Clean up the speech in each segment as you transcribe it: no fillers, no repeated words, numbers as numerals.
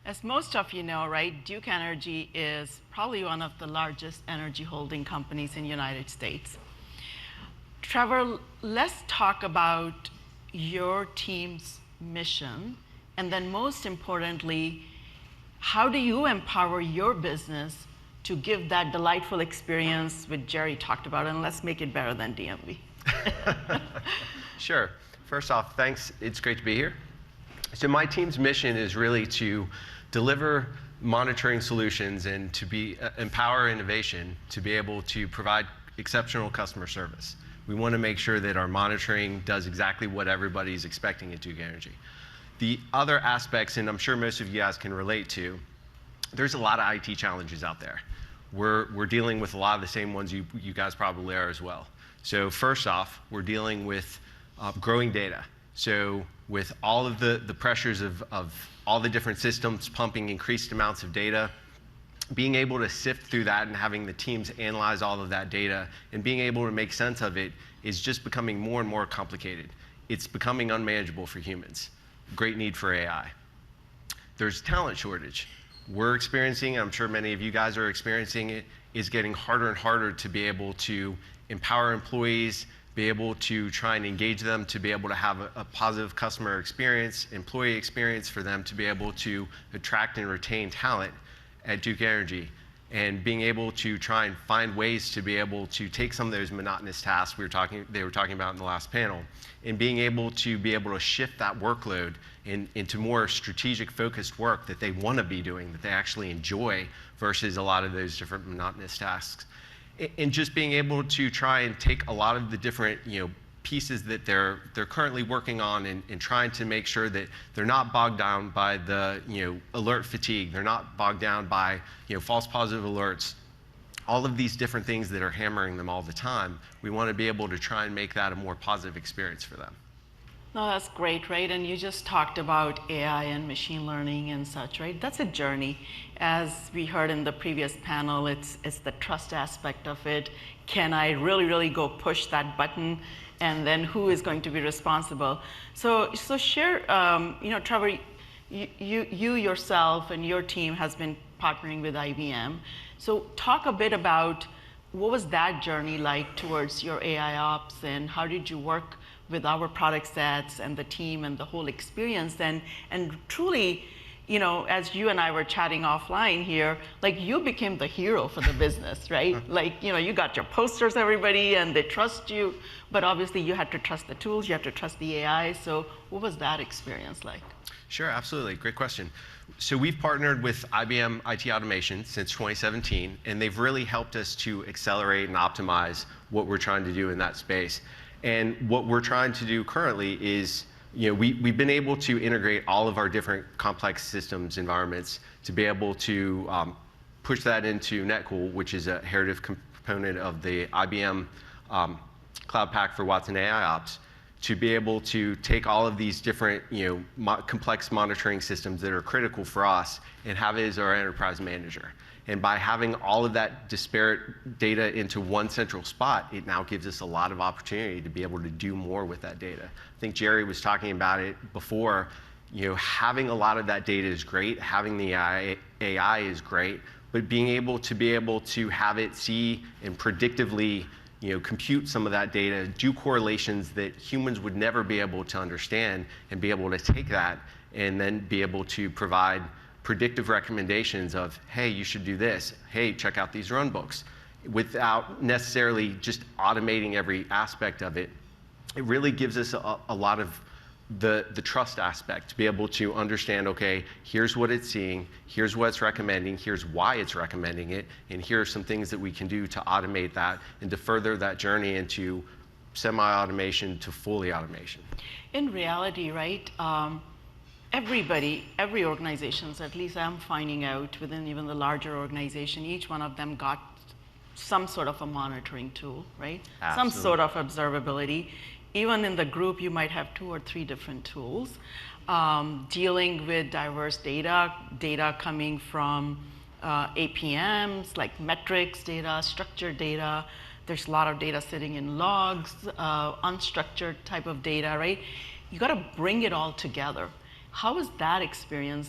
As most of you know, right, Duke Energy is probably one of the largest energy holding companies in the United States. Trevor, let's talk about your team's mission, and then most importantly, how do you empower your business to give that delightful experience which Jerry talked about, and let's make it better than DMV. Sure. First off, thanks. It's great to be here. So my team's mission is really to deliver monitoring solutions and to empower innovation to be able to provide exceptional customer service. We want to make sure that our monitoring does exactly what everybody's expecting at Duke Energy. The other aspects, and I'm sure most of you guys can relate to, there's a lot of IT challenges out there. We're dealing with a lot of the same ones you guys probably are as well. So first off, we're dealing with growing data. So with all of the pressures of all the different systems pumping increased amounts of data, being able to sift through that and having the teams analyze all of that data and being able to make sense of it is just becoming more and more complicated. It's becoming unmanageable for humans. Great need for AI. There's talent shortage. We're experiencing, I'm sure many of you guys are experiencing it, is getting harder and harder to be able to empower employees, be able to try and engage them, to be able to have a positive customer experience, employee experience for them to be able to attract and retain talent at Duke Energy, and being able to try and find ways to be able to take some of those monotonous tasks they were talking about in the last panel, and being able to shift that workload into more strategic focused work that they want to be doing, that they actually enjoy, versus a lot of those different monotonous tasks. And just being able to try and take a lot of the different pieces that they're currently working on and trying to make sure that they're not bogged down by the alert fatigue, they're not bogged down by false positive alerts, all of these different things that are hammering them all the time. We want to be able to try and make that a more positive experience for them. No, that's great, right? And you just talked about AI and machine learning and such, right? That's a journey. As we heard in the previous panel, it's the trust aspect of it. Can I really go push that button? And then who is going to be responsible? So share, Trevor, you yourself and your team has been partnering with IBM. So talk a bit about what was that journey like towards your AI ops, and how did you work with our product sets and the team and the whole experience, and truly, as you and I were chatting offline here, like you became the hero for the business, right? Like, you got your posters, everybody, and they trust you, but obviously you had to trust the tools, you have to trust the AI. So what was that experience like? Sure, absolutely, great question. So we've partnered with IBM IT Automation since 2017, and they've really helped us to accelerate and optimize what we're trying to do in that space. And what we're trying to do currently is, we've been able to integrate all of our different complex systems environments to be able to push that into NetCool, which is a heritage component of the IBM Cloud Pak for Watson AI Ops, to be able to take all of these different complex monitoring systems that are critical for us and have it as our enterprise manager. And by having all of that disparate data into one central spot, it now gives us a lot of opportunity to be able to do more with that data. I think Jerry was talking about it before. Having a lot of that data is great, having the AI is great, but being able to have it see and predictively compute some of that data, do correlations that humans would never be able to understand, and be able to take that and then be able to provide predictive recommendations of, hey, you should do this, hey, check out these run books, without necessarily just automating every aspect of it. It really gives us a lot of the trust aspect to be able to understand, okay, here's what it's seeing, here's what it's recommending, here's why it's recommending it, and here are some things that we can do to automate that and to further that journey into semi-automation to fully automation. In reality, right, every organizations, at least I'm finding out within even the larger organization, each one of them got some sort of a monitoring tool, right? Absolutely. Some sort of observability. Even in the group, you might have 2 or 3 different tools. Dealing with diverse data coming from APMs, like metrics data, structured data. There's a lot of data sitting in logs, unstructured type of data, right? You got to bring it all together. How was that experience?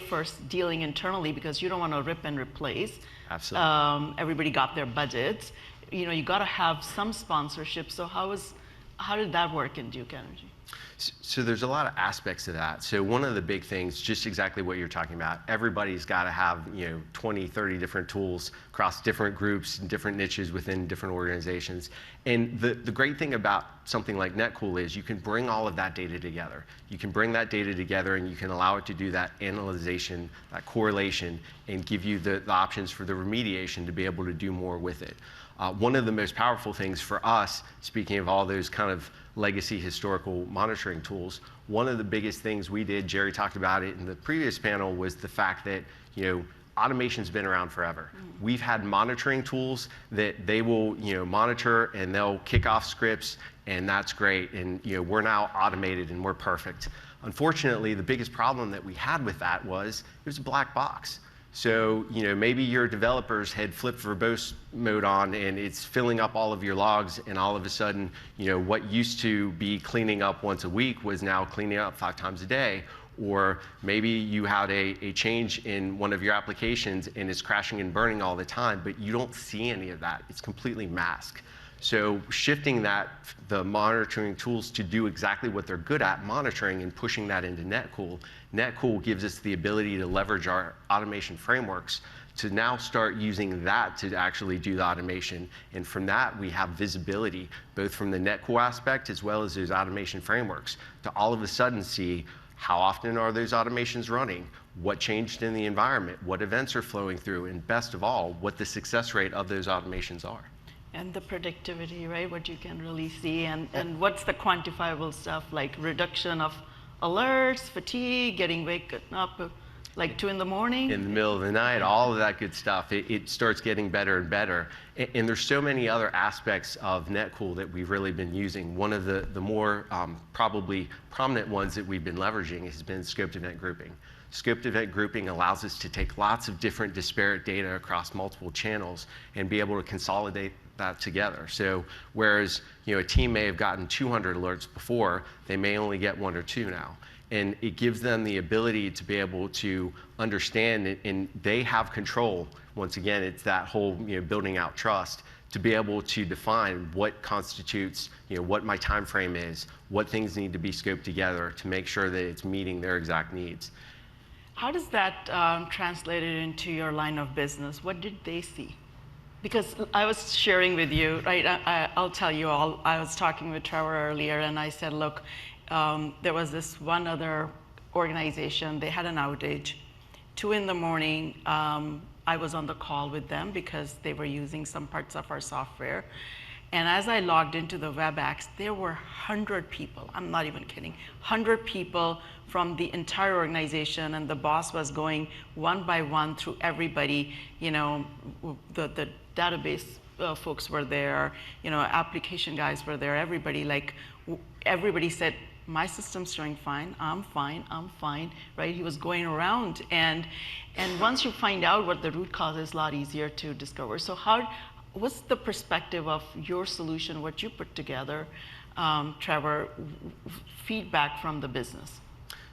First dealing internally because you don't want to rip and replace. Absolutely. Everybody got their budgets. You got to have some sponsorship. So how did that work in Duke Energy? So there's a lot of aspects to that. So one of the big things, just exactly what you're talking about, everybody's got to have 20, 30 different tools across different groups and different niches within different organizations. And the great thing about something like NetCool is you can bring all of that data together. You can bring that data together and you can allow it to do that analyzation, that correlation, and give you the options for the remediation to be able to do more with it. One of the most powerful things for us, speaking of all those kind of legacy historical monitoring tools, one of the biggest things we did, Jerry talked about it in the previous panel, was the fact that automation's been around forever. We've had monitoring tools that they will monitor and they'll kick off scripts, and that's great, and we're now automated and we're perfect. Unfortunately, the biggest problem that we had with that was it was a black box. So maybe your developers had flipped verbose mode on and it's filling up all of your logs, and all of a sudden what used to be cleaning up once a week was now cleaning up 5 times a day. Or maybe you had a change in one of your applications and it's crashing and burning all the time, but you don't see any of that. It's completely masked. So shifting the monitoring tools to do exactly what they're good at, monitoring, and pushing that into NetCool. NetCool gives us the ability to leverage our automation frameworks to now start using that to actually do the automation. And from that, we have visibility, both from the NetCool aspect as well as those automation frameworks, to all of a sudden see how often are those automations running, what changed in the environment, what events are flowing through, and best of all, what the success rate of those automations are. And the predictivity, right? What you can really see, and what's the quantifiable stuff, like reduction of alerts, fatigue, getting waken up like 2 in the morning? In the middle of the night, all of that good stuff. It starts getting better and better. And there's so many other aspects of NetCool that we've really been using. One of the more probably prominent ones that we've been leveraging has been scoped event grouping. Scoped event grouping allows us to take lots of different disparate data across multiple channels and be able to consolidate that together. So whereas a team may have gotten 200 alerts before, they may only get 1 or 2 now. And it gives them the ability to be able to understand it, and they have control. Once again, it's that whole building out trust to be able to define what constitutes what my time frame is, what things need to be scoped together to make sure that it's meeting their exact needs. How does that translate into your line of business? What did they see? Because I was sharing with you, right? I'll tell you all. I was talking with Trevor earlier, and I said, look, there was this one other organization. They had an outage. 2 in the morning, I was on the call with them because they were using some parts of our software. And as I logged into the WebEx, there were 100 people. I'm not even kidding. 100 people from the entire organization, and the boss was going one by one through everybody. The database folks were there. Application guys were there. Everybody said, my system's showing fine. I'm fine. Right? He was going around, and once you find out what the root cause is, a lot easier to discover. So what's the perspective of your solution, what you put together, Trevor, feedback from the business?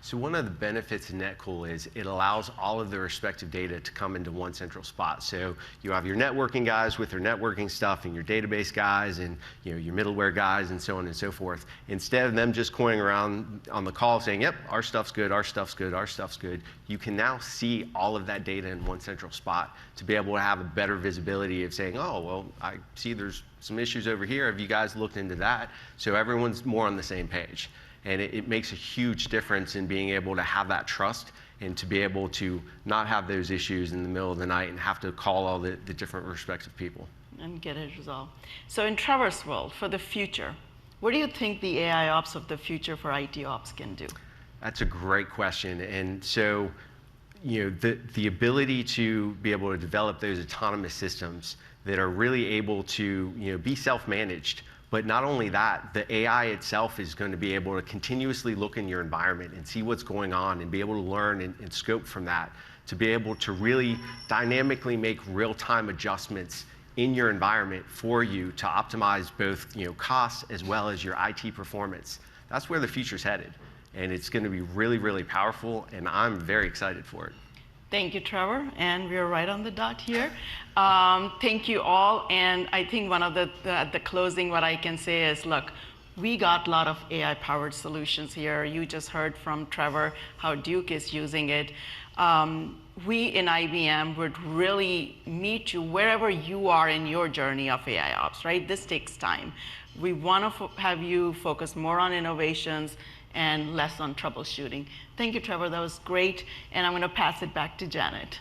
So one of the benefits of NetCool is it allows all of the respective data to come into one central spot. So you have your networking guys with their networking stuff, and your database guys, and your middleware guys, and so on and so forth. Instead of them just going around on the call saying, yep, our stuff's good, our stuff's good, our stuff's good, you can now see all of that data in one central spot to be able to have a better visibility of saying, oh, well, I see there's some issues over here. Have you guys looked into that? So everyone's more on the same page. And it makes a huge difference in being able to have that trust and to be able to not have those issues in the middle of the night and have to call all the different respective people. And get it resolved. So in Trevor's world, for the future, what do you think the AI ops of the future for IT ops can do? That's a great question. And so the ability to be able to develop those autonomous systems that are really able to be self-managed. But not only that, the AI itself is going to be able to continuously look in your environment and see what's going on and be able to learn and scope from that, to be able to really dynamically make real-time adjustments in your environment for you to optimize both costs as well as your IT performance. That's where the future's headed. and it's going to be really, really powerful, and I'm very excited for it. Thank you, Trevor, and we're right on the dot here. Thank you all, and I think one of at the closing, what I can say is, look, we got a lot of AI-powered solutions here. You just heard from Trevor how Duke is using it. We in IBM would really meet you wherever you are in your journey of AI ops, right? This takes time. We want to have you focus more on innovations and less on troubleshooting. Thank you, Trevor. That was great. And I'm going to pass it back to Janet.